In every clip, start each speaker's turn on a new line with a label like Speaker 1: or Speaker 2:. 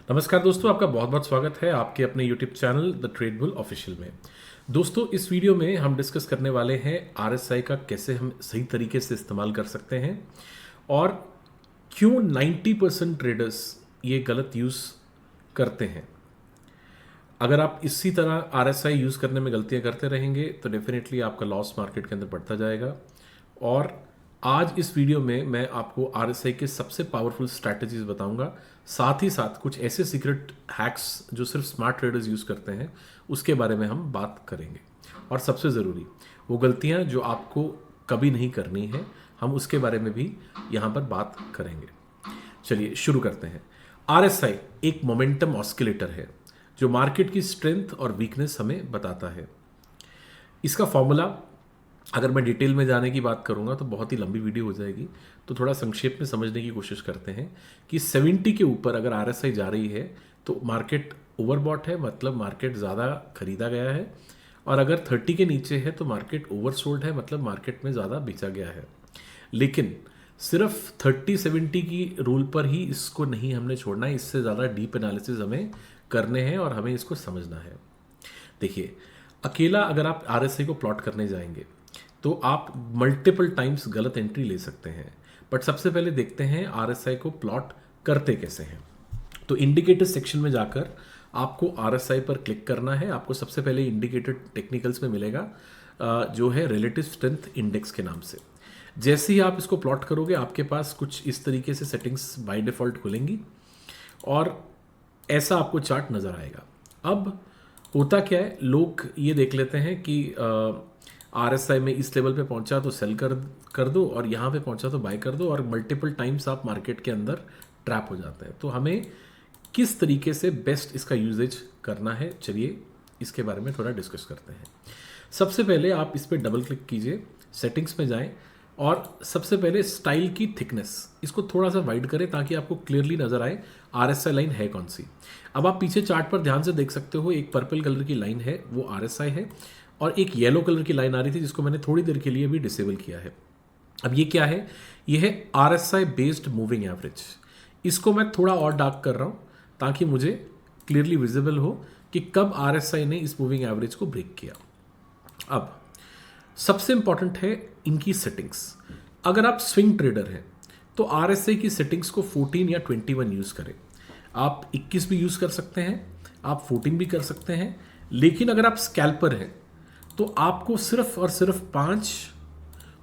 Speaker 1: नमस्कार दोस्तों, आपका बहुत बहुत स्वागत है आपके अपने YouTube channel the trade bull official में। दोस्तों, इस वीडियो में हम डिस्कस करने वाले हैं RSI का कैसे हम सही तरीके से इस्तेमाल कर सकते हैं और क्यों 90% ट्रेडर्स ये गलत यूज़ करते हैं। अगर आप इसी तरह RSI यूज़ करने में गलतियां करते रहेंगे तो डेफिनेटली आपका लॉस मार्केट के अंदर बढ़ता जाएगा। और आज इस वीडियो में मैं आपको RSI के सबसे पावरफुल स्ट्रैटेजीज बताऊंगा, साथ ही साथ कुछ ऐसे सीक्रेट हैक्स जो सिर्फ स्मार्ट ट्रेडर्स यूज़ करते हैं उसके बारे में हम बात करेंगे। और सबसे ज़रूरी वो गलतियां जो आपको कभी नहीं करनी है, हम उसके बारे में भी यहाँ पर बात करेंगे। चलिए शुरू करते हैं। RSI एक मोमेंटम ऑस्किलेटर है जो मार्केट की स्ट्रेंथ और वीकनेस हमें बताता है। इसका फॉर्मूला अगर मैं डिटेल में जाने की बात करूंगा तो बहुत ही लंबी वीडियो हो जाएगी, तो थोड़ा संक्षेप में समझने की कोशिश करते हैं कि 70 के ऊपर अगर RSI जा रही है तो मार्केट ओवरबॉट है, मतलब मार्केट ज़्यादा खरीदा गया है। और अगर 30 के नीचे है तो मार्केट ओवरसोल्ड है, मतलब मार्केट में ज़्यादा बेचा गया है। लेकिन सिर्फ 30-70 की रूल पर ही इसको नहीं हमने छोड़ना है, इससे ज़्यादा डीप एनालिसिस हमें करने हैं और हमें इसको समझना है। देखिए, अकेला अगर आप RSI को प्लॉट करने जाएंगे तो आप मल्टीपल टाइम्स गलत एंट्री ले सकते हैं। बट सबसे पहले देखते हैं RSI को प्लॉट करते कैसे हैं। तो इंडिकेटर सेक्शन में जाकर आपको RSI पर क्लिक करना है। आपको सबसे पहले इंडिकेटर टेक्निकल्स में मिलेगा जो है रिलेटिव स्ट्रेंथ इंडेक्स के नाम से। जैसे ही आप इसको प्लॉट करोगे आपके पास कुछ इस तरीके से सेटिंग्स बाय डिफ़ॉल्ट खुलेंगी और ऐसा आपको चार्ट नज़र आएगा। अब होता क्या है, लोग ये देख लेते हैं कि RSI में इस लेवल पे पहुंचा तो सेल कर दो और यहाँ पे पहुंचा तो बाय कर दो, और मल्टीपल टाइम्स आप मार्केट के अंदर ट्रैप हो जाते हैं। तो हमें किस तरीके से बेस्ट इसका यूजेज करना है, चलिए इसके बारे में थोड़ा डिस्कस करते हैं। सबसे पहले आप इस पर डबल क्लिक कीजिए, सेटिंग्स में जाएं और सबसे पहले स्टाइल की थिकनेस इसको थोड़ा सा वाइड करें ताकि आपको क्लियरली नजर आए RSI लाइन है कौन सी। अब आप पीछे चार्ट पर ध्यान से देख सकते हो, एक पर्पल कलर की लाइन है वो RSI है और एक येलो कलर की लाइन आ रही थी जिसको मैंने थोड़ी देर के लिए भी डिसेबल किया है। अब ये क्या है, ये है RSI बेस्ड मूविंग एवरेज। इसको मैं थोड़ा और डार्क कर रहा हूँ ताकि मुझे क्लियरली विजिबल हो कि कब RSI ने इस मूविंग एवरेज को ब्रेक किया। अब सबसे इंपॉर्टेंट है इनकी सेटिंग्स। अगर आप स्विंग ट्रेडर हैं तो RSI की सेटिंग्स को 14 या 21 यूज़ करें। आप 21 भी यूज़ कर सकते हैं, आप 14 भी कर सकते हैं। लेकिन अगर आप स्कैल्पर हैं तो आपको सिर्फ और सिर्फ 5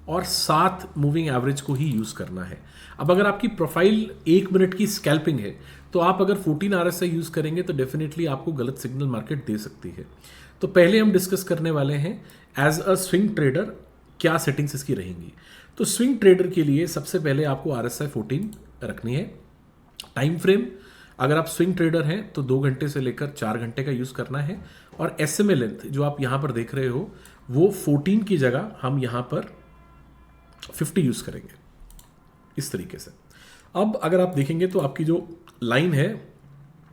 Speaker 1: और 7 मूविंग एवरेज को ही यूज़ करना है। अब अगर आपकी प्रोफाइल 1 मिनट की स्कैल्पिंग है तो आप अगर 14 RSI यूज़ करेंगे तो डेफिनेटली आपको गलत सिग्नल मार्केट दे सकती है। तो पहले हम डिस्कस करने वाले हैं एज अ स्विंग ट्रेडर क्या सेटिंग्स इसकी रहेंगी। तो स्विंग ट्रेडर के लिए सबसे पहले आपको RSI 14 रखनी है। टाइम फ्रेम अगर आप स्विंग ट्रेडर हैं तो 2 घंटे से लेकर 4 घंटे का यूज़ करना है। और SMA लेंथ जो आप यहाँ पर देख रहे हो वो 14 की जगह हम यहाँ पर 50 यूज़ करेंगे, इस तरीके से। अब अगर आप देखेंगे तो आपकी जो लाइन है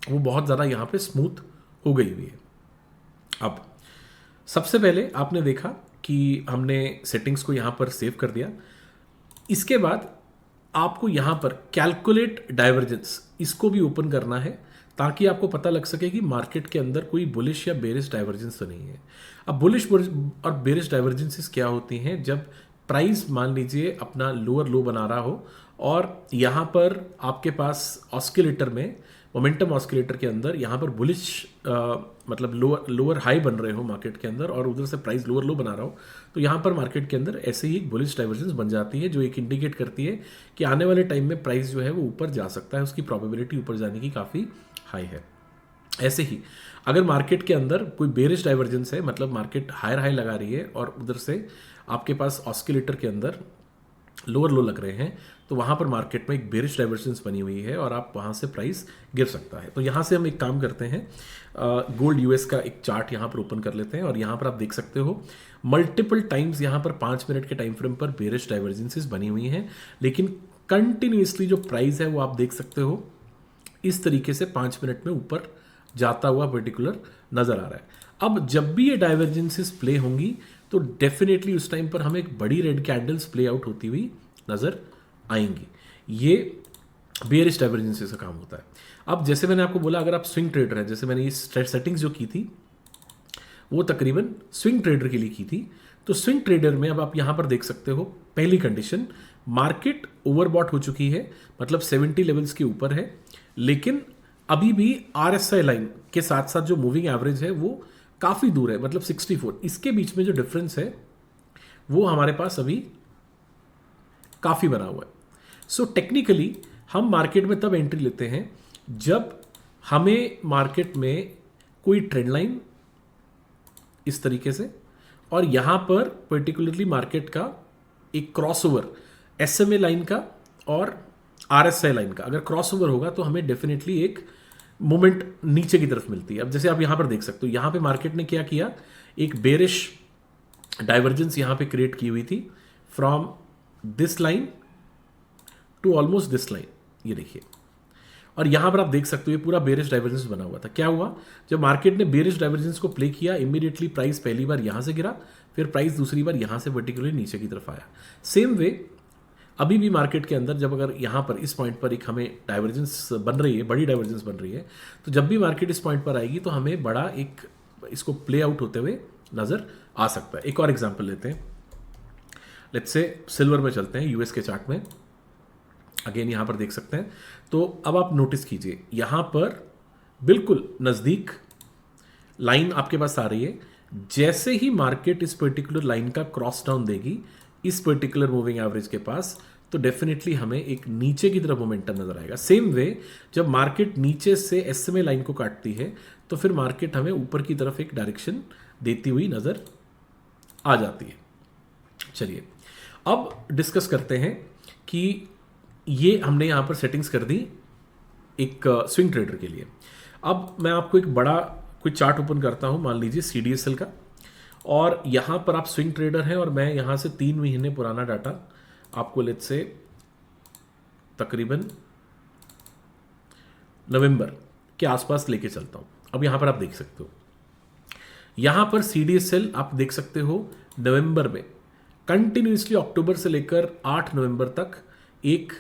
Speaker 1: वो बहुत ज़्यादा यहाँ पे स्मूथ हो गई हुई है। अब सबसे पहले आपने देखा कि हमने सेटिंग्स को यहाँ पर सेव कर दिया। इसके बाद आपको यहाँ पर कैलकुलेट डाइवर्जेंस इसको भी ओपन करना है ताकि आपको पता लग सके कि मार्केट के अंदर कोई बुलिश या बेरिश डाइवर्जेंस तो नहीं है। अब बुलिश और बेरिश डाइवर्जेंसेस क्या होती हैं, जब प्राइस मान लीजिए अपना लोअर लो बना रहा हो और यहाँ पर आपके पास ऑस्किलेटर में मोमेंटम ऑस्किलेटर के अंदर यहाँ पर बुलिश मतलब लोअर हाई बन रहे हो मार्केट के अंदर और उधर से प्राइस लोअर लो बना रहा हो, तो यहाँ पर मार्केट के अंदर ऐसे ही एक बुलिश डाइवर्जेंस बन जाती है जो एक इंडिकेट करती है कि आने वाले टाइम में प्राइस जो है वो ऊपर जा सकता है, उसकी प्रोबेबिलिटी ऊपर जाने की काफ़ी हाई है। ऐसे ही अगर मार्केट के अंदर कोई बेरिश डाइवर्जेंस है, मतलब मार्केट हायर हाई लगा रही है और उधर से आपके पास ऑस्किलेटर के अंदर लोअर लो लग रहे हैं, तो वहाँ पर मार्केट में एक बेरिश डाइवर्जेंस बनी हुई है और आप वहाँ से प्राइस गिर सकता है। तो यहाँ से हम एक काम करते हैं, गोल्ड US का एक चार्ट यहाँ पर ओपन कर लेते हैं और यहाँ पर आप देख सकते हो मल्टीपल टाइम्स यहाँ पर 5 मिनट के टाइम फ्रेम पर बेरिश डाइवर्जेंसेस बनी हुई हैं, लेकिन कंटिन्यूसली जो प्राइस है वो आप देख सकते हो इस तरीके से 5 मिनट में ऊपर जाता हुआ पर्टिकुलर नज़र आ रहा है। अब जब भी ये डाइवर्जेंसेस प्ले होंगी तो डेफिनेटली उस टाइम पर हमें एक बड़ी रेड कैंडल्स प्ले आउट होती हुई नज़र आएंगी। ये बेयरिश डाइवर्जेंसेस का काम होता है। अब जैसे मैंने आपको बोला, अगर आप स्विंग ट्रेडर हैं, जैसे मैंने ये सेटिंग्स जो की थी वो तकरीबन स्विंग ट्रेडर के लिए की थी, तो स्विंग ट्रेडर में अब आप यहां पर देख सकते हो, पहली कंडीशन, मार्केट ओवरबॉट हो चुकी है, मतलब 70 लेवल्स के ऊपर है, लेकिन अभी भी आरएसआई लाइन के साथ साथ जो मूविंग एवरेज है वो काफ़ी दूर है, मतलब 64। इसके बीच में जो डिफरेंस है वो हमारे पास अभी काफ़ी बना हुआ है। सो टेक्निकली हम मार्केट में तब एंट्री लेते हैं जब हमें मार्केट में कोई ट्रेंड लाइन इस तरीके से, और यहां पर पर्टिकुलरली मार्केट का एक क्रॉसओवर एसएमए लाइन का और आरएसआई लाइन का अगर क्रॉसओवर होगा तो हमें डेफिनेटली एक मूवमेंट नीचे की तरफ मिलती है। अब जैसे आप यहां पर देख सकते हो, यहां पे मार्केट ने क्या किया, एक बेरिश डाइवर्जेंस यहां पे क्रिएट की हुई थी from this line to almost this line, ये देखिए, और यहां पर आप देख सकते हो ये पूरा बेरिश डाइवर्जेंस बना हुआ था। क्या हुआ, जब मार्केट ने बेरिश डाइवर्जेंस को प्ले किया, इमीडिएटली प्राइस पहली बार यहां से गिरा, फिर प्राइस दूसरी बार यहां से वर्टिकुलरली नीचे की तरफ आया। सेम वे अभी भी मार्केट के अंदर जब अगर यहां पर इस पॉइंट पर एक हमें डाइवर्जेंस बन रही है, बड़ी डाइवर्जेंस बन रही है, तो जब भी मार्केट इस पॉइंट पर आएगी तो हमें बड़ा एक इसको प्ले आउट होते हुए नजर आ सकता है। एक और एग्जांपल लेते हैं, लेट्स से सिल्वर में चलते हैं, यूएस के चार्ट में, अगेन यहां पर देख सकते हैं। तो अब आप नोटिस कीजिए, यहां पर बिल्कुल नजदीक लाइन आपके पास आ रही है, जैसे ही मार्केट इस पर्टिकुलर लाइन का क्रॉस डाउन देगी इस पर्टिकुलर मूविंग एवरेज के पास, तो डेफिनेटली हमें एक नीचे की तरफ मोमेंटम नजर आएगा। सेम वे जब मार्केट नीचे से एसएमए लाइन को काटती है तो फिर मार्केट हमें ऊपर की तरफ एक डायरेक्शन देती हुई नजर आ जाती है। चलिए अब डिस्कस करते हैं कि ये हमने यहां पर सेटिंग्स कर दी एक स्विंग ट्रेडर के लिए। अब मैं आपको एक बड़ा कोई चार्ट ओपन करता हूं, मान लीजिए सीडीएसएल का, और यहां पर आप स्विंग ट्रेडर हैं और मैं यहां से 3 महीने पुराना डाटा आपको लेट्स से तकरीबन नवंबर के आसपास लेके चलता हूं। अब यहां पर आप देख सकते हो, यहां पर सीडीएसएल आप देख सकते हो नवंबर में कंटिन्यूसली अक्टूबर से लेकर 8 नवंबर तक एक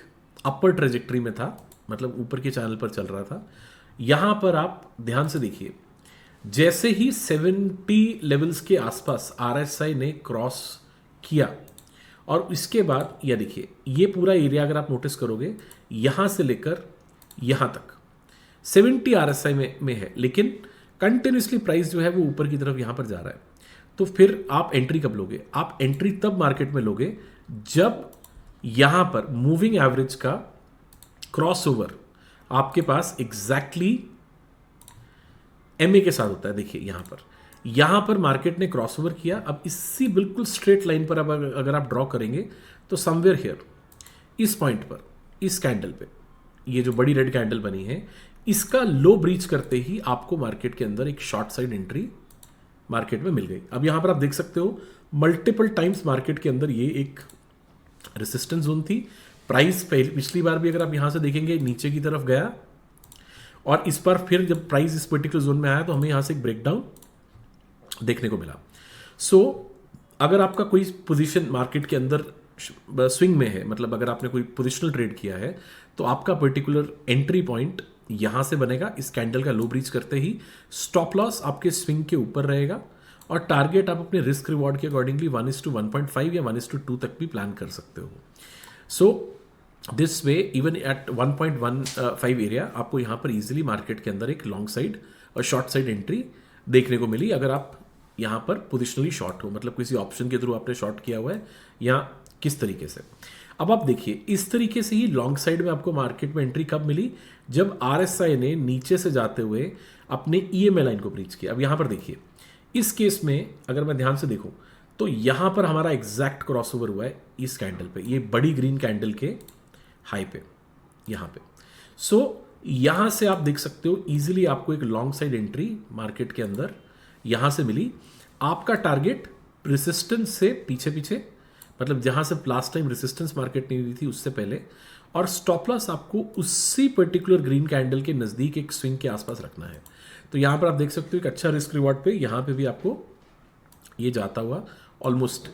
Speaker 1: अपर ट्रेजेक्ट्री में था, मतलब ऊपर के चैनल पर चल रहा था। यहां पर आप ध्यान से देखिए, जैसे ही 70 लेवल्स के आसपास आरएसआई ने क्रॉस किया, और इसके बाद यह देखिए ये पूरा एरिया अगर आप नोटिस करोगे यहां से लेकर यहां तक 70 आरएसआई में है, लेकिन कंटिन्यूसली प्राइस जो है वो ऊपर की तरफ यहां पर जा रहा है। तो फिर आप एंट्री कब लोगे? आप एंट्री तब मार्केट में लोगे जब यहां पर मूविंग एवरेज का क्रॉसओवर आपके पास एग्जैक्टली एमए के साथ होता है। देखिए यहां पर मार्केट ने क्रॉसओवर किया, अब इसी बिल्कुल स्ट्रेट लाइन पर अब अगर आप ड्रॉ करेंगे तो समवेयर हियर इस पॉइंट पर, इस कैंडल पे, ये जो बड़ी रेड कैंडल बनी है, इसका लो ब्रीच करते ही आपको मार्केट के अंदर एक शॉर्ट साइड एंट्री मार्केट में मिल गई। अब यहां पर आप देख सकते हो मल्टीपल टाइम्स मार्केट के अंदर ये एक रेसिस्टेंस जोन थी। प्राइस पिछली बार भी अगर आप यहां से देखेंगे नीचे की तरफ गया, और इस बार फिर जब प्राइस इस पर्टिकुलर जोन में आया तो हमें यहां से एक ब्रेकडाउन देखने को मिला। सो अगर आपका कोई पोजीशन मार्केट के अंदर स्विंग में है, मतलब अगर आपने कोई पोजिशनल ट्रेड किया है, तो आपका पर्टिकुलर एंट्री पॉइंट यहां से बनेगा, इस कैंडल का लो ब्रीच करते ही। स्टॉप लॉस आपके स्विंग के ऊपर रहेगा, और टारगेट आप अपने रिस्क रिवॉर्ड के अकॉर्डिंगली 1:1.5 या 1:2 तक भी प्लान कर सकते हो। So this way even at 1.15 area आपको यहां पर इजीली मार्केट के अंदर एक लॉन्ग साइड और शॉर्ट साइड एंट्री देखने को मिली, अगर आप यहां पर पोजिशनली शॉर्ट हो, मतलब किसी ऑप्शन के थ्रू आपने शॉर्ट किया हुआ है या किस तरीके से। अब आप देखिए इस तरीके से ही लॉन्ग साइड में आपको मार्केट में एंट्री कब मिली? जब आरएसआई ने नीचे से जाते हुए अपने ईएमए लाइन को ब्रीच किया। अब यहां पर देखिए इस केस में अगर मैं ध्यान से देखूं तो यहां पर हमारा एग्जैक्ट क्रॉसओवर हुआ है इस कैंडल पे, ये बड़ी ग्रीन कैंडल के हाई पे, यहां पे। सो यहां से आप देख सकते हो इजीली आपको एक लॉन्ग साइड एंट्री मार्केट के अंदर यहां से मिली। आपका टारगेट रेसिस्टेंस से पीछे पीछे, मतलब जहां से लास्ट टाइम रेसिस्टेंस मार्केट नहीं हुई थी उससे पहले, और स्टॉप लॉस आपको उसी पर्टिकुलर ग्रीन कैंडल के नजदीक एक स्विंग के आसपास रखना है। तो यहां पर आप देख सकते हो एक अच्छा रिस्क रिवॉर्ड पे यहां पे भी आपको ये जाता हुआ ऑलमोस्ट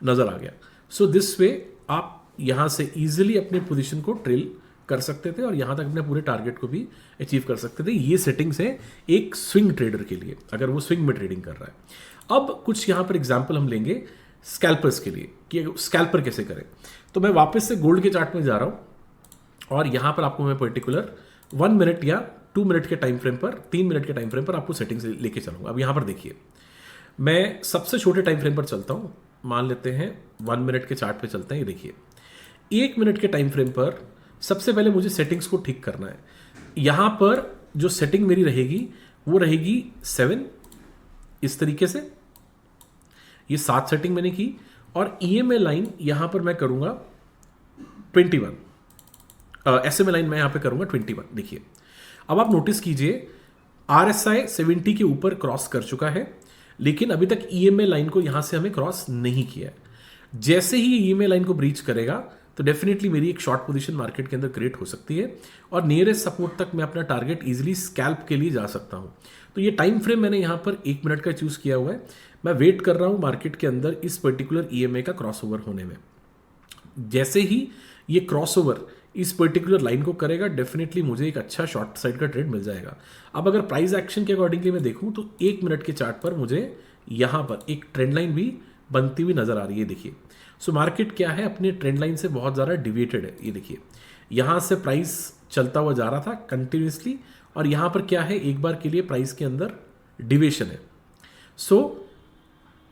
Speaker 1: नजर आ गया। सो दिस वे आप यहां से इजीली अपने पोजीशन को ट्रेल कर सकते थे और यहां तक अपने पूरे टारगेट को भी अचीव कर सकते थे। ये सेटिंग्स है एक स्विंग ट्रेडर के लिए, अगर वो स्विंग में ट्रेडिंग कर रहा है। अब कुछ यहां पर एग्जाम्पल हम लेंगे स्कैल्पर्स के लिए कि स्कैल्पर कैसे करें। तो मैं वापस से गोल्ड के चार्ट में जा रहा हूं और यहां पर आपको मैं पर्टिकुलर 1 मिनट या 2 मिनट के टाइम फ्रेम पर, 3 मिनट के टाइम फ्रेम पर आपको सेटिंग्स लेके चलूंगा। अब यहां पर देखिए, मैं सबसे छोटे टाइम फ्रेम पर चलता हूं, मान लेते हैं 1 मिनट के चार्ट पे चलते हैं। ये देखिए 1 मिनट के टाइम फ्रेम पर सबसे पहले मुझे सेटिंग्स को ठीक करना है। यहां पर जो सेटिंग मेरी रहेगी वो रहेगी 7, इस तरीके से। ये 7 सेटिंग मैंने की और ईएमए लाइन यहां पर मैं करूंगा 21, एसएमए लाइन मैं यहां पे करूंगा 21। देखिए अब आप नोटिस कीजिए आरएसआई 70 के ऊपर क्रॉस कर चुका है, लेकिन अभी तक ईएमए लाइन को यहां से हमें क्रॉस नहीं किया है। जैसे ही ईएमए लाइन को ब्रीच करेगा तो डेफिनेटली मेरी एक शॉर्ट पोजीशन मार्केट के अंदर क्रिएट हो सकती है और नियरेस्ट सपोर्ट तक मैं अपना टारगेट इजीली स्कैल्प के लिए जा सकता हूं। तो ये टाइम फ्रेम मैंने यहां पर 1 मिनट का चूज किया हुआ है। मैं वेट कर रहा हूं मार्केट के अंदर इस पर्टिकुलर ईएमए का क्रॉसओवर होने में। जैसे ही ये क्रॉसओवर इस पर्टिकुलर लाइन को करेगा, डेफिनेटली मुझे एक अच्छा शॉर्ट साइड का ट्रेड मिल जाएगा। अब अगर प्राइस एक्शन के अकॉर्डिंगली मैं देखूं तो 1 मिनट के चार्ट पर मुझे यहां पर एक ट्रेंड लाइन भी बनती हुई नजर आ रही है। देखिए सो मार्केट क्या है, अपने ट्रेंड लाइन से बहुत ज़्यादा डिविएटेड है। ये देखिए यहां से प्राइस चलता हुआ जा रहा था कंटिन्यूसली और यहां पर क्या है, एक बार के लिए प्राइस के अंदर डिविएशन है। सो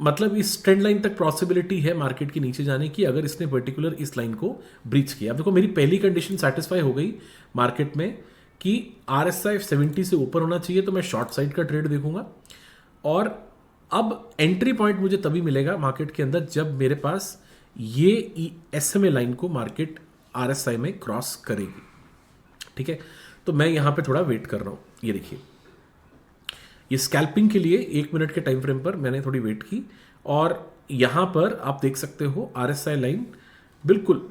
Speaker 1: मतलब इस ट्रेंड लाइन तक पॉसिबिलिटी है मार्केट के नीचे जाने की, अगर इसने पर्टिकुलर इस लाइन को ब्रीच किया। देखो मेरी पहली कंडीशन सेटिस्फाई हो गई मार्केट में कि आरएसआई 70 से ऊपर होना चाहिए, तो मैं शॉर्ट साइड का ट्रेड देखूंगा। और अब एंट्री पॉइंट मुझे तभी मिलेगा मार्केट के अंदर जब मेरे पास ये एसएमए लाइन को मार्केट आरएसआई में क्रॉस करेगी। ठीक है, तो मैं यहां पे थोड़ा वेट कर रहा हूं। ये देखिए ये स्कैल्पिंग के लिए 1 मिनट के टाइम फ्रेम पर मैंने थोड़ी वेट की और यहां पर आप देख सकते हो आरएसआई लाइन बिल्कुल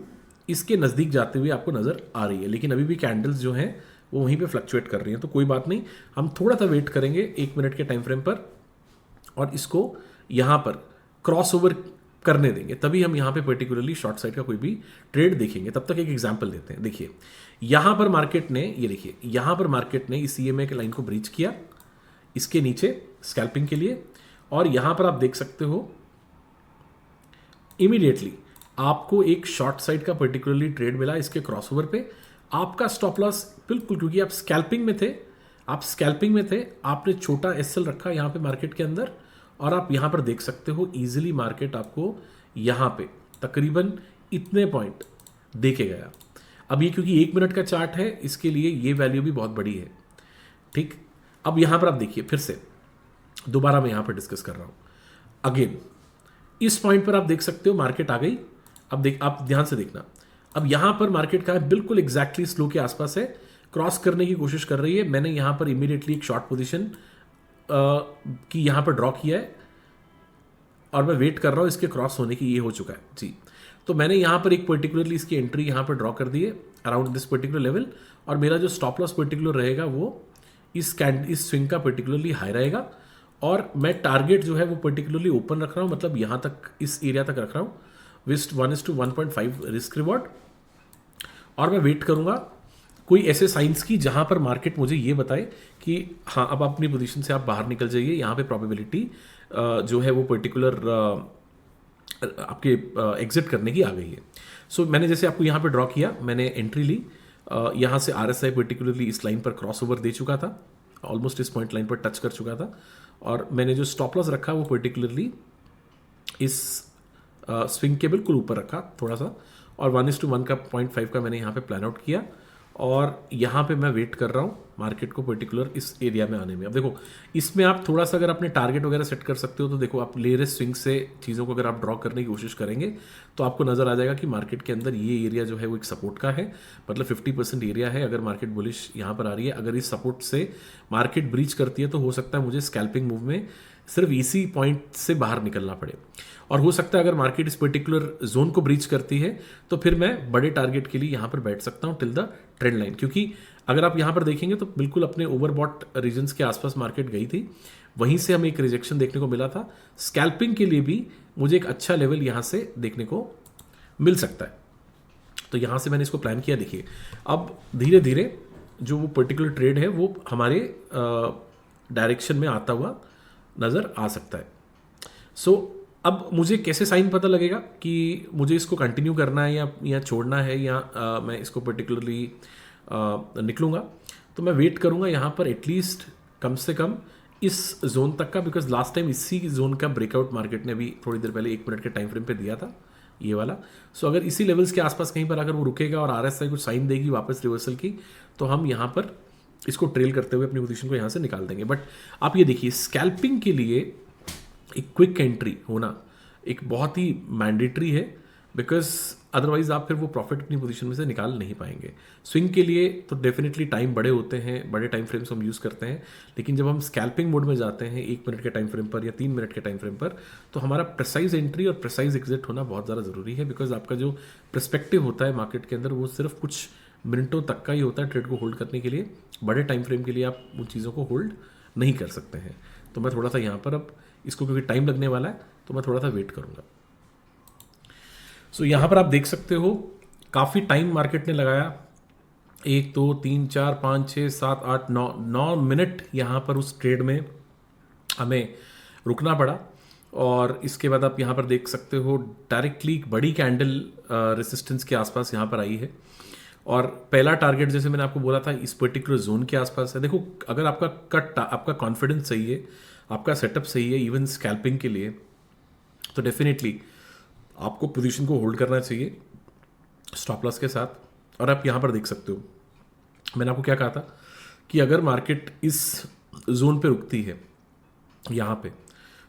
Speaker 1: इसके नज़दीक जाते हुए आपको नज़र आ रही है, लेकिन अभी भी कैंडल्स जो हैं वो वहीं पे फ्लक्चुएट कर रही हैं। तो कोई बात नहीं, हम थोड़ा सा वेट करेंगे 1 मिनट के टाइम फ्रेम पर और इसको यहां पर क्रॉस ओवर करने देंगे, तभी हम यहां पे पर्टिकुलरली शॉर्ट साइड का कोई भी ट्रेड देखेंगे। तब तक एक एग्जांपल देते हैं। देखिए यहां पर मार्केट ने, ये देखिए यहां पर मार्केट ने इस ईएमए के लाइन को ब्रीच किया इसके नीचे स्कैल्पिंग के लिए, और यहां पर आप देख सकते हो इमीडिएटली आपको एक शॉर्ट साइड का पर्टिकुलरली ट्रेड मिला इसके क्रॉसओवर पे। आपका स्टॉप लॉस बिल्कुल, क्योंकि आप स्कैल्पिंग में थे, आपने छोटा एसएल रखा यहां पे मार्केट के अंदर, और आप यहां पर देख सकते हो इजीली मार्केट आपको यहां पे तकरीबन इतने पॉइंट देके गया। अब ये क्योंकि 1 मिनट का चार्ट है, इसके लिए ये वैल्यू भी बहुत बड़ी है। ठीक, अब यहां पर आप देखिए, फिर से दोबारा मैं यहां पर डिस्कस कर रहा हूं अगेन, इस पॉइंट पर आप देख सकते हो मार्केट आ गई। अब आप ध्यान से देखना, अब यहां पर मार्केट का है बिल्कुल एग्जैक्टली स्लो के आसपास है, क्रॉस करने की कोशिश कर रही है। मैंने यहां पर इमीडिएटली एक शॉर्ट पोजीशन की यहां पर ड्रॉ किया है और मैं वेट कर रहा हूं इसके क्रॉस होने की। ये हो चुका है जी, तो मैंने यहां पर एक पर्टिकुलरली इसकी एंट्री यहां पर ड्रॉ कर दी है अराउंड दिस पर्टिकुलर लेवल, और मेरा जो स्टॉप लॉस पर्टिकुलर रहेगा वो इस स्विंग का पर्टिकुलरली हाई रहेगा, और मैं टारगेट जो है वो पर्टिकुलरली ओपन रख रहा हूं, मतलब यहां तक इस एरिया तक रख रहा हूं, विस्ट 1:1.5 रिस्क रिवॉर्ड। और मैं वेट करूंगा कोई ऐसे साइंस की जहां पर मार्केट मुझे ये बताए कि हाँ अब अपनी पोजीशन से आप बाहर निकल जाइए, यहाँ पे प्रोबेबिलिटी जो है वो पर्टिकुलर आपके एग्जिट करने की आ गई है। सो मैंने जैसे आपको यहाँ पे ड्रॉ किया, मैंने एंट्री ली, यहाँ से आरएसआई पर्टिकुलरली इस लाइन पर क्रॉसओवर दे चुका था, ऑलमोस्ट इस पॉइंट लाइन पर टच कर चुका था, और मैंने जो स्टॉप लॉस रखा वो पर्टिकुलरली इस स्विंग के बिल्कुल ऊपर रखा थोड़ा सा, और 1:1 का 0.5 का मैंने यहाँ पे प्लान आउट किया, और यहाँ पे मैं वेट कर रहा हूँ मार्केट को पर्टिकुलर इस एरिया में आने में। अब देखो इसमें आप थोड़ा सा अगर अपने टारगेट वगैरह सेट कर सकते हो, तो देखो आप लेयरेस्ट स्विंग से चीज़ों को अगर आप ड्रॉ करने की कोशिश करेंगे तो आपको नज़र आ जाएगा कि मार्केट के अंदर ये एरिया जो है वो एक सपोर्ट का है, मतलब 50% एरिया है। अगर मार्केट बुलिश यहाँ पर आ रही है, अगर इस सपोर्ट से मार्केट ब्रीच करती है तो हो सकता है मुझे स्कैल्पिंग मूव में सिर्फ इसी पॉइंट से बाहर निकलना पड़े, और हो सकता है अगर मार्केट इस पर्टिकुलर जोन को ब्रीच करती है तो फिर मैं बड़े टारगेट के लिए यहाँ पर बैठ सकता हूँ टिल द ट्रेंड लाइन, क्योंकि अगर आप यहाँ पर देखेंगे तो बिल्कुल अपने ओवरबॉट रीजन्स के आसपास मार्केट गई थी, वहीं से हमें एक रिजेक्शन देखने को मिला था। स्कैल्पिंग के लिए भी मुझे एक अच्छा लेवल यहाँ से देखने को मिल सकता है। तो यहाँ से मैंने इसको प्लान किया। देखिए अब धीरे धीरे जो वो पर्टिकुलर ट्रेड है वो हमारे डायरेक्शन में आता हुआ नज़र आ सकता है। सो अब मुझे कैसे साइन पता लगेगा कि मुझे इसको कंटिन्यू करना है या छोड़ना है, या मैं इसको पर्टिकुलरली निकलूँगा? तो मैं वेट करूँगा यहाँ पर एटलीस्ट कम से कम इस जोन तक का, बिकॉज लास्ट टाइम इसी जोन का ब्रेकआउट मार्केट ने भी थोड़ी देर पहले 1 मिनट के टाइम फ्रेम पे दिया था, ये वाला। सो अगर इसी लेवल्स के आसपास कहीं पर अगर वो रुकेगा और RSI कुछ साइन देगी वापस रिवर्सल की, तो हम यहाँ पर इसको ट्रेल करते हुए अपनी पोजीशन को यहाँ से निकाल देंगे। बट आप ये देखिए, स्कैल्पिंग के लिए एक क्विक एंट्री होना एक बहुत ही मैंडेटरी है, बिकॉज अदरवाइज आप फिर वो प्रॉफिट अपनी पोजीशन में से निकाल नहीं पाएंगे। स्विंग के लिए तो डेफिनेटली टाइम बड़े होते हैं, बड़े टाइम फ्रेम्स हम यूज़ करते हैं, लेकिन जब हम स्कैल्पिंग मोड में जाते हैं 1 मिनट के टाइम फ्रेम पर या 3 मिनट के टाइम फ्रेम पर, तो हमारा प्रिसाइज एंट्री और प्रिसाइज एग्जिट होना बहुत ज़्यादा ज़रूरी है, बिकॉज आपका जो पर्सपेक्टिव होता है मार्केट के अंदर वो सिर्फ कुछ मिनटों तक का ही होता है ट्रेड को होल्ड करने के लिए। बड़े टाइम फ्रेम के लिए आप उन चीज़ों को होल्ड नहीं कर सकते हैं। तो मैं थोड़ा सा यहाँ पर अब इसको, क्योंकि टाइम लगने वाला है, तो मैं थोड़ा सा वेट करूँगा। सो यहाँ पर आप देख सकते हो काफ़ी टाइम मार्केट ने लगाया, 1 2 3 4 5 6 7 8 9 मिनट यहाँ पर उस ट्रेड में हमें रुकना पड़ा। और इसके बाद आप यहाँ पर देख सकते हो डायरेक्टली बड़ी कैंडल रेसिस्टेंस के आसपास यहाँ पर आई है, और पहला टारगेट जैसे मैंने आपको बोला था इस पर्टिकुलर जोन के आसपास है। देखो अगर आपका कॉन्फिडेंस सही है, आपका सेटअप सही है इवन स्कैल्पिंग के लिए, तो डेफिनेटली आपको पोजीशन को होल्ड करना चाहिए स्टॉप लॉस के साथ। और आप यहाँ पर देख सकते हो मैंने आपको क्या कहा था कि अगर मार्केट इस जोन पे रुकती है यहाँ पे,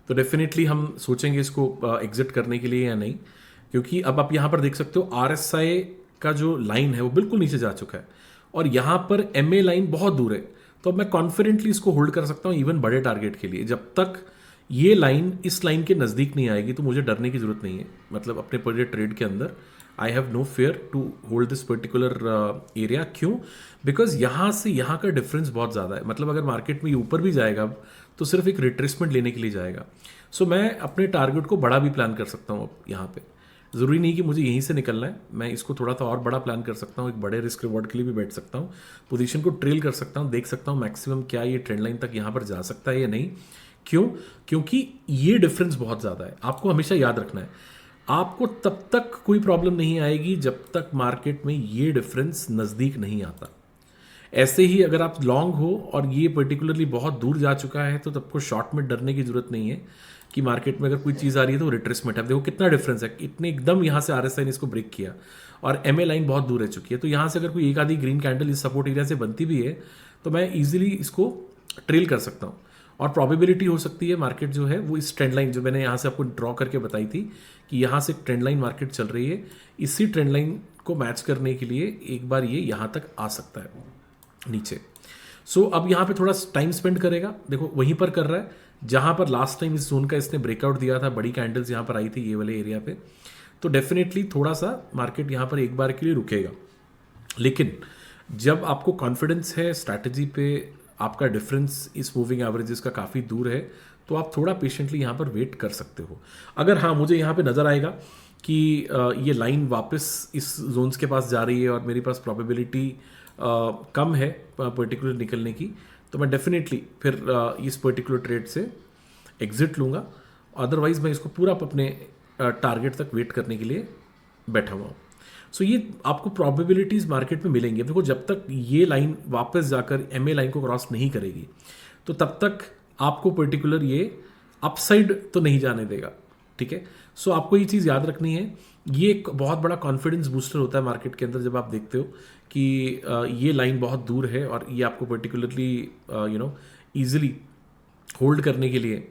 Speaker 1: तो डेफिनेटली हम सोचेंगे इसको एग्जिट करने के लिए या नहीं, क्योंकि अब आप यहाँ पर देख सकते हो RSI का जो लाइन है वो बिल्कुल नीचे जा चुका है और यहाँ पर MA लाइन बहुत दूर है। तो अब मैं कॉन्फिडेंटली इसको होल्ड कर सकता हूँ इवन बड़े टारगेट के लिए। जब तक ये लाइन इस लाइन के नज़दीक नहीं आएगी तो मुझे डरने की ज़रूरत नहीं है। मतलब अपने पूरे ट्रेड के अंदर I have no fair to hold this particular area. क्यों? बिकॉज यहाँ से यहाँ का डिफरेंस बहुत ज़्यादा है। मतलब अगर मार्केट में ये ऊपर भी जाएगा अब तो सिर्फ एक रिट्रेसमेंट लेने के लिए जाएगा। सो मैं अपने टारगेट को बड़ा भी प्लान कर सकता हूँ अब यहाँ पे। ज़रूरी नहीं कि मुझे यहीं से निकलना है, मैं इसको थोड़ा सा और बड़ा प्लान कर सकता हूँ, एक बड़े रिस्क रिवॉर्ड के लिए भी बैठ सकता हूँ, पोजीशन को ट्रेल कर सकता हूँ, देख सकता हूँ मैक्सिमम क्या ये ट्रेंड लाइन तक यहाँ पर जा सकता है या नहीं। क्यों? क्योंकि ये डिफरेंस बहुत ज़्यादा है। आपको हमेशा याद रखना है, आपको तब तक कोई प्रॉब्लम नहीं आएगी जब तक मार्केट में ये डिफरेंस नज़दीक नहीं आता। ऐसे ही अगर आप लॉन्ग हो और ये पर्टिकुलरली बहुत दूर जा चुका है तो तब को शॉर्ट में डरने की जरूरत नहीं है कि मार्केट में अगर कोई चीज़ आ रही है तो रिट्रेसमेंट है। देखो कितना डिफरेंस है, इतने एकदम यहाँ से RSI ने इसको ब्रेक किया और MA लाइन बहुत दूर रह चुकी है। तो यहाँ से अगर कोई एक आधी ग्रीन कैंडल इस सपोर्ट एरिया से बनती भी है तो मैं ईजिली इसको ट्रेल कर सकता हूँ। और प्रोबेबिलिटी हो सकती है मार्केट जो है वो इस ट्रेंड लाइन जो मैंने यहाँ से आपको ड्रॉ करके बताई थी कि यहाँ से ट्रेंड लाइन मार्केट चल रही है, इसी ट्रेंड लाइन को मैच करने के लिए एक बार ये यहाँ तक आ सकता है नीचे। सो अब यहाँ पे थोड़ा टाइम स्पेंड करेगा। देखो वहीं पर कर रहा है जहाँ पर लास्ट टाइम इस जोन का इसने ब्रेकआउट दिया था, बड़ी कैंडल्स यहाँ पर आई थी ये वाले एरिया पे। तो डेफिनेटली थोड़ा सा मार्केट यहाँ पर एक बार के लिए रुकेगा, लेकिन जब आपको कॉन्फिडेंस है स्ट्रैटेजी पे, आपका डिफरेंस इस मूविंग एवरेजेस का काफ़ी दूर है, तो आप थोड़ा पेशेंटली यहाँ पर वेट कर सकते हो। अगर हाँ मुझे यहाँ पे नज़र आएगा कि ये लाइन वापस इस जोन्स के पास जा रही है और मेरे पास प्रोबेबिलिटी कम है पर्टिकुलर निकलने की, तो मैं डेफिनेटली फिर इस पर्टिकुलर ट्रेड से एग्जिट लूँगा। अदरवाइज़ मैं इसको पूरा अपने टारगेट तक वेट करने के लिए बैठा हुआ हूँ। सो ये आपको प्रोबेबिलिटीज़ मार्केट में मिलेंगी। देखो जब तक ये लाइन वापस जाकर MA लाइन को क्रॉस नहीं करेगी तो तब तक आपको पर्टिकुलर ये अपसाइड तो नहीं जाने देगा, ठीक है। सो आपको ये चीज़ याद रखनी है, ये एक बहुत बड़ा कॉन्फिडेंस बूस्टर होता है मार्केट के अंदर जब आप देखते हो कि ये लाइन बहुत दूर है और ये आपको पर्टिकुलरली ईजिली होल्ड करने के लिए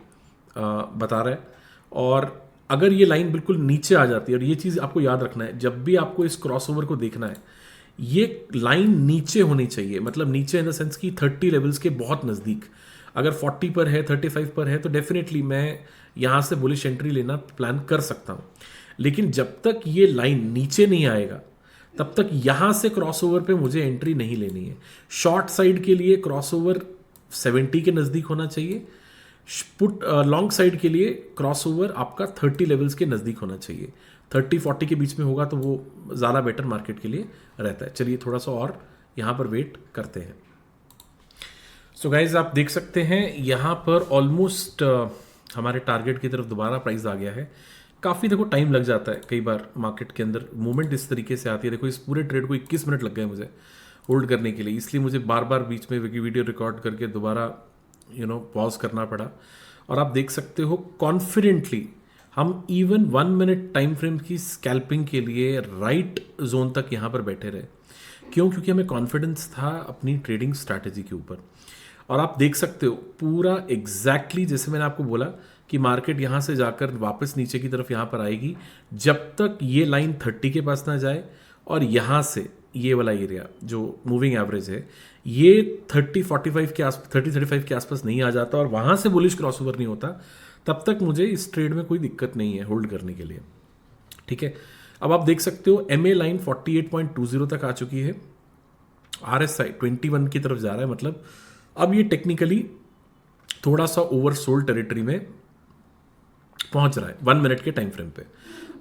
Speaker 1: बता रहा है। और अगर ये लाइन बिल्कुल नीचे आ जाती है, और ये चीज़ आपको याद रखना है जब भी आपको इस क्रॉसओवर को देखना है, ये लाइन नीचे होनी चाहिए। मतलब नीचे इन द सेंस कि 30 लेवल्स के बहुत नज़दीक। अगर 40 पर है, 35 पर है, तो डेफिनेटली मैं यहाँ से बुलिश एंट्री लेना प्लान कर सकता हूँ। लेकिन जब तक ये लाइन नीचे नहीं आएगा तब तक यहाँ से क्रॉसओवर पे मुझे एंट्री नहीं लेनी है। शॉर्ट साइड के लिए क्रॉसओवर 70 के नज़दीक होना चाहिए, पुट लॉन्ग साइड के लिए क्रॉसओवर आपका 30 लेवल्स के नज़दीक होना चाहिए। 30-40 के बीच में होगा तो वो ज़्यादा बेटर मार्केट के लिए रहता है। चलिए थोड़ा सा और यहाँ पर वेट करते हैं। सो गाइज आप देख सकते हैं यहाँ पर ऑलमोस्ट हमारे टारगेट की तरफ दोबारा प्राइस आ गया है। काफ़ी देखो टाइम लग जाता है कई बार मार्केट के अंदर, मूवमेंट इस तरीके से आती है। देखो इस पूरे ट्रेड को 21 मिनट लग गए मुझे होल्ड करने के लिए, इसलिए मुझे बार बार बीच में वीडियो रिकॉर्ड करके दोबारा पॉज करना पड़ा। और आप देख सकते हो कॉन्फिडेंटली हम इवन 1 मिनट टाइम फ्रेम की स्कैल्पिंग के लिए राइट जोन तक यहाँ पर बैठे रहे। क्यों? क्योंकि हमें कॉन्फिडेंस था अपनी ट्रेडिंग स्ट्रैटेजी के ऊपर। और आप देख सकते हो पूरा एग्जैक्टली जैसे मैंने आपको बोला कि मार्केट यहाँ से जाकर वापस नीचे की तरफ यहाँ पर आएगी जब तक ये लाइन 30 के पास ना जाए, और यहाँ से ये वाला एरिया जो मूविंग एवरेज है ये 30-45 के आस 30-35 के आसपास नहीं आ जाता और वहाँ से बुलिश क्रॉसओवर नहीं होता, तब तक मुझे इस ट्रेड में कोई दिक्कत नहीं है होल्ड करने के लिए। ठीक है, अब आप देख सकते हो MA लाइन 48.20 तक आ चुकी है, RSI 21 की तरफ जा रहा है। मतलब अब ये टेक्निकली थोड़ा सा ओवरसोल्ड टेरिटरी में पहुंच रहा है 1 मिनट के टाइम फ्रेम पे।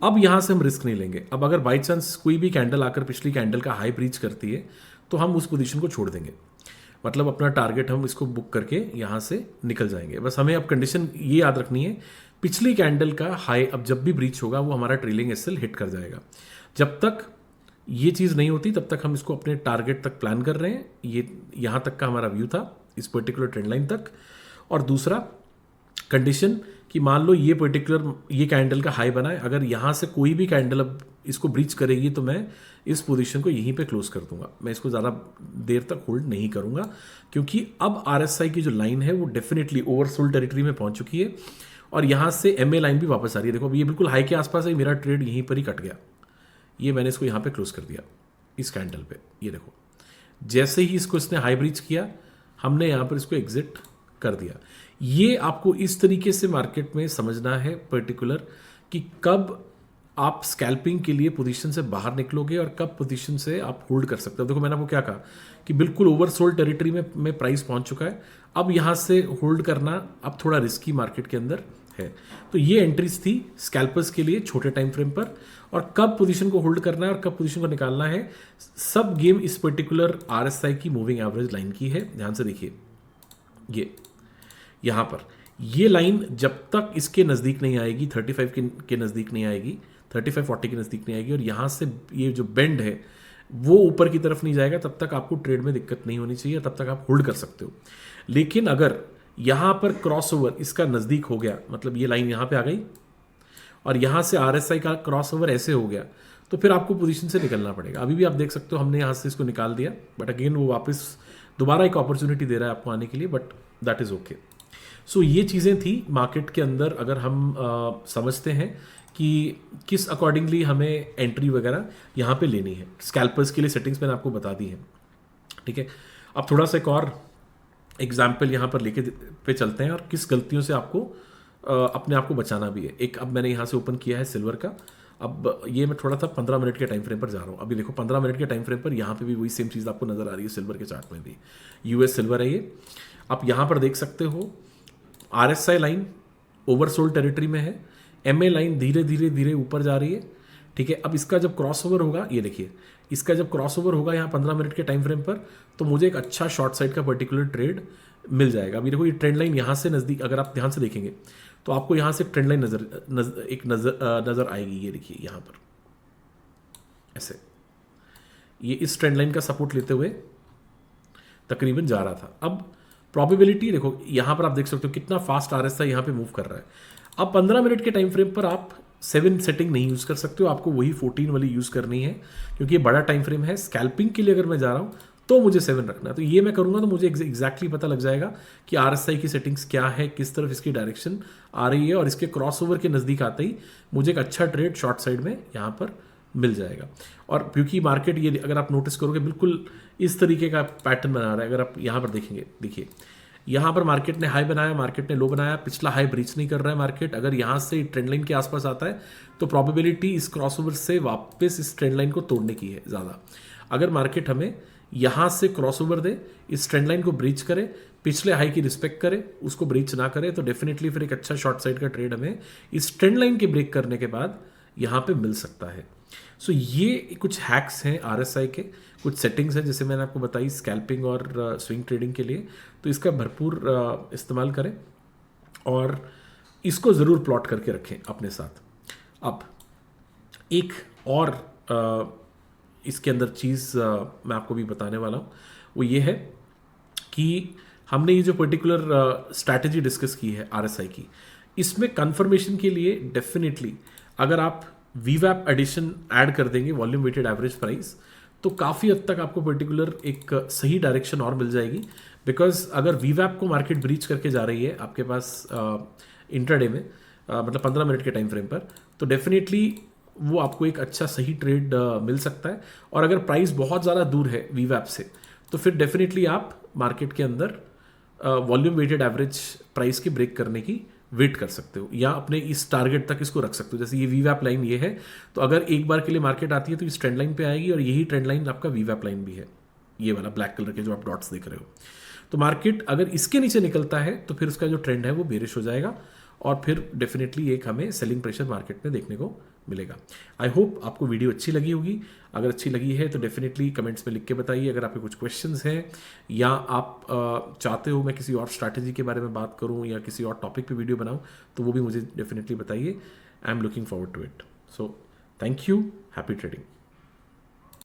Speaker 1: अब यहां से हम रिस्क नहीं लेंगे। अब अगर बाई चांस कोई भी कैंडल आकर पिछली कैंडल का हाई ब्रीच करती है तो हम उस पोजीशन को छोड़ देंगे, मतलब अपना टारगेट हम इसको बुक करके यहां से निकल जाएंगे। बस हमें अब कंडीशन ये याद रखनी है, पिछली कैंडल का हाई अब जब भी ब्रीच होगा वो हमारा ट्रेलिंग एसएल हिट कर जाएगा। जब तक ये चीज़ नहीं होती तब तक हम इसको अपने टारगेट तक प्लान कर रहे हैं। ये यहाँ तक का हमारा व्यू था इस पर्टिकुलर ट्रेंड लाइन तक। और दूसरा कंडीशन कि मान लो ये कैंडल का हाई बना है, अगर यहाँ से कोई भी कैंडल अब इसको ब्रीच करेगी तो मैं इस पोजीशन को यहीं पे क्लोज कर दूंगा। मैं इसको ज़्यादा देर तक होल्ड नहीं करूंगा क्योंकि अब RSI की जो लाइन है वो डेफिनेटली ओवरसोल्ड टेरिटरी में पहुंच चुकी है और यहाँ से MA लाइन भी वापस आ रही है। देखो अब ये बिल्कुल हाई के आसपास है, मेरा ट्रेड यहीं पर ही कट गया। ये मैंने इसको यहाँ पे क्लोज कर दिया इस कैंडल पे। ये देखो जैसे ही इसने हाई ब्रीच किया हमने यहाँ पर इसको एग्जिट कर दिया। ये आपको इस तरीके से मार्केट में समझना है पर्टिकुलर कि कब आप स्कैल्पिंग के लिए पोजीशन से बाहर निकलोगे और कब पोजीशन से आप होल्ड कर सकते हो। देखो मैंने आपको क्या कहा कि बिल्कुल ओवरसोल्ड टेरिटरी में प्राइस पहुंच चुका है। अब यहाँ से होल्ड करना अब थोड़ा रिस्की मार्केट के अंदर है। तो ये एंट्रीज थी स्कैल्पर्स के लिए छोटे टाइम फ्रेम पर, और कब पोजीशन को होल्ड करना है और कब पोजीशन को निकालना है, सब गेम इस पर्टिकुलर RSI की मूविंग एवरेज लाइन की है। ध्यान से देखिए, ये यहाँ पर ये लाइन जब तक इसके नज़दीक नहीं आएगी, 35 के नज़दीक नहीं आएगी, 35-40 के नज़दीक नहीं आएगी और यहाँ से ये जो बेंड है वो ऊपर की तरफ नहीं जाएगा, तब तक आपको ट्रेड में दिक्कत नहीं होनी चाहिए, तब तक आप होल्ड कर सकते हो। लेकिन अगर यहाँ पर क्रॉसओवर इसका नज़दीक हो गया, मतलब ये लाइन यहाँ पे आ गई और यहाँ से RSI का क्रॉसओवर ऐसे हो गया, तो फिर आपको पोजीशन से निकलना पड़ेगा। अभी भी आप देख सकते हो हमने यहाँ से इसको निकाल दिया, बट अगेन वो वापस दोबारा एक अपॉर्चुनिटी दे रहा है आपको आने के लिए, बट दैट इज़ ओके। सो ये चीज़ें थी मार्केट के अंदर। अगर हम समझते हैं कि किस अकॉर्डिंगली हमें एंट्री वगैरह यहाँ पे लेनी है, स्कैल्पर्स के लिए सेटिंग्स मैंने आपको बता दी है। ठीक है, अब थोड़ा सा एक और एग्जाम्पल यहाँ पर लेके पे चलते हैं और किस गलतियों से आपको अपने आप को बचाना भी है। एक अब मैंने यहाँ से ओपन किया है सिल्वर का। अब ये मैं थोड़ा सा 15 मिनट के टाइम फ्रेम पर जा रहा हूँ। अभी देखो 15 मिनट के टाइम फ्रेम पर यहाँ पे भी वही सेम चीज़ आपको नज़र आ रही है सिल्वर के चार्ट में भी। US सिल्वर है ये। आप यहाँ पर देख सकते हो RSI लाइन ओवरसोल्ड टेरिटरी में है, MA लाइन धीरे धीरे धीरे ऊपर जा रही है। ठीक है, अब इसका जब क्रॉसओवर होगा, ये देखिए इसका जब क्रॉसओवर होगा यहाँ 15 मिनट के टाइम फ्रेम पर, तो मुझे एक अच्छा शॉर्ट साइड का पर्टिकुलर ट्रेड मिल जाएगा। अभी देखो ये ट्रेंड लाइन यहाँ से नज़दीक, अगर आप ध्यान से देखेंगे तो आपको यहाँ से ट्रेंड लाइन नज़र आएगी। ये देखिए यहाँ पर ऐसे ये इस ट्रेंड लाइन का सपोर्ट लेते हुए तकरीबन जा रहा था। अब प्रोबेबिलिटी देखो यहाँ पर आप देख सकते हो कितना फास्ट RSI यहाँ पे मूव कर रहा है। अब 15 मिनट के टाइम फ्रेम पर आप 7 सेटिंग नहीं यूज़ कर सकते हो, आपको वही 14 वाली यूज़ करनी है क्योंकि ये बड़ा टाइम फ्रेम है। स्कैल्पिंग के लिए अगर मैं जा रहा हूँ तो मुझे 7 रखना है, तो ये मैं करूँगा तो मुझे एग्जैक्टली पता लग जाएगा कि RSI की सेटिंग्स क्या है, किस तरफ इसकी डायरेक्शन आ रही है, और इसके क्रॉसओवर के नज़दीक आते ही मुझे एक अच्छा ट्रेड शॉर्ट साइड में यहाँ पर मिल जाएगा। और क्योंकि मार्केट ये अगर आप नोटिस करोगे बिल्कुल इस तरीके का पैटर्न बना रहा है। अगर आप यहाँ पर देखेंगे, देखिए यहाँ पर मार्केट ने हाई बनाया, मार्केट ने लो बनाया, पिछला हाई ब्रीच नहीं कर रहा है मार्केट। अगर यहाँ से ट्रेंड लाइन के आसपास आता है तो प्रोबेबिलिटी इस क्रॉसओवर से वापस इस ट्रेंड लाइन को तोड़ने की है ज़्यादा। अगर मार्केट हमें यहाँ से क्रॉसओवर दे, इस ट्रेंड लाइन को ब्रीच करे, पिछले हाई की रिस्पेक्ट करे, उसको ब्रीच ना करे, तो डेफिनेटली फिर एक अच्छा शॉर्ट साइड का ट्रेड हमें इस ट्रेंड लाइन के ब्रेक करने के बाद यहाँ पे मिल सकता है। सो ये कुछ हैक्स हैं RSI के, कुछ सेटिंग्स हैं जैसे मैंने आपको बताई स्कैल्पिंग और स्विंग ट्रेडिंग के लिए। तो इसका भरपूर इस्तेमाल करें और इसको ज़रूर प्लॉट करके रखें अपने साथ। अब एक और इसके अंदर चीज़ मैं आपको भी बताने वाला हूँ, वो ये है कि हमने ये जो पर्टिकुलर स्ट्रैटेजी डिस्कस की है RSI की, इसमें कंफर्मेशन के लिए डेफिनेटली अगर आप VWAP एडिशन ऐड कर देंगे, वॉल्यूम वेटेड एवरेज प्राइस, तो काफ़ी हद तक आपको पर्टिकुलर एक सही डायरेक्शन और मिल जाएगी। बिकॉज अगर VWAP को मार्केट ब्रीच करके जा रही है आपके पास इंट्राडे में, मतलब 15 मिनट के टाइम फ्रेम पर, तो डेफिनेटली वो आपको एक अच्छा सही ट्रेड मिल सकता है। और अगर प्राइस बहुत ज़्यादा दूर है VWAP से, तो फिर डेफिनेटली आप मार्केट के अंदर वॉल्यूम वेटेड एवरेज प्राइस के ब्रेक करने की वेट कर सकते हो, या अपने इस टारगेट तक इसको रख सकते हो। जैसे ये VWAP लाइन ये है, तो अगर एक बार के लिए मार्केट आती है तो इस ट्रेंड लाइन पे आएगी, और यही ट्रेंड लाइन आपका VWAP लाइन भी है, ये वाला ब्लैक कलर के जो आप डॉट्स देख रहे हो। तो मार्केट अगर इसके नीचे निकलता है तो फिर उसका जो ट्रेंड है वो बेरिश हो जाएगा, और फिर डेफिनेटली एक हमें सेलिंग प्रेशर मार्केट में देखने को मिलेगा। आई होप आपको वीडियो अच्छी लगी होगी। अगर अच्छी लगी है तो डेफिनेटली कमेंट्स में लिख के बताइए। अगर आपके कुछ क्वेश्चंस हैं, या आप चाहते हो मैं किसी और स्ट्रैटेजी के बारे में बात करूं या किसी और टॉपिक पे वीडियो बनाऊं, तो वो भी मुझे डेफिनेटली बताइए। I am looking forward to it. So thank you, happy trading.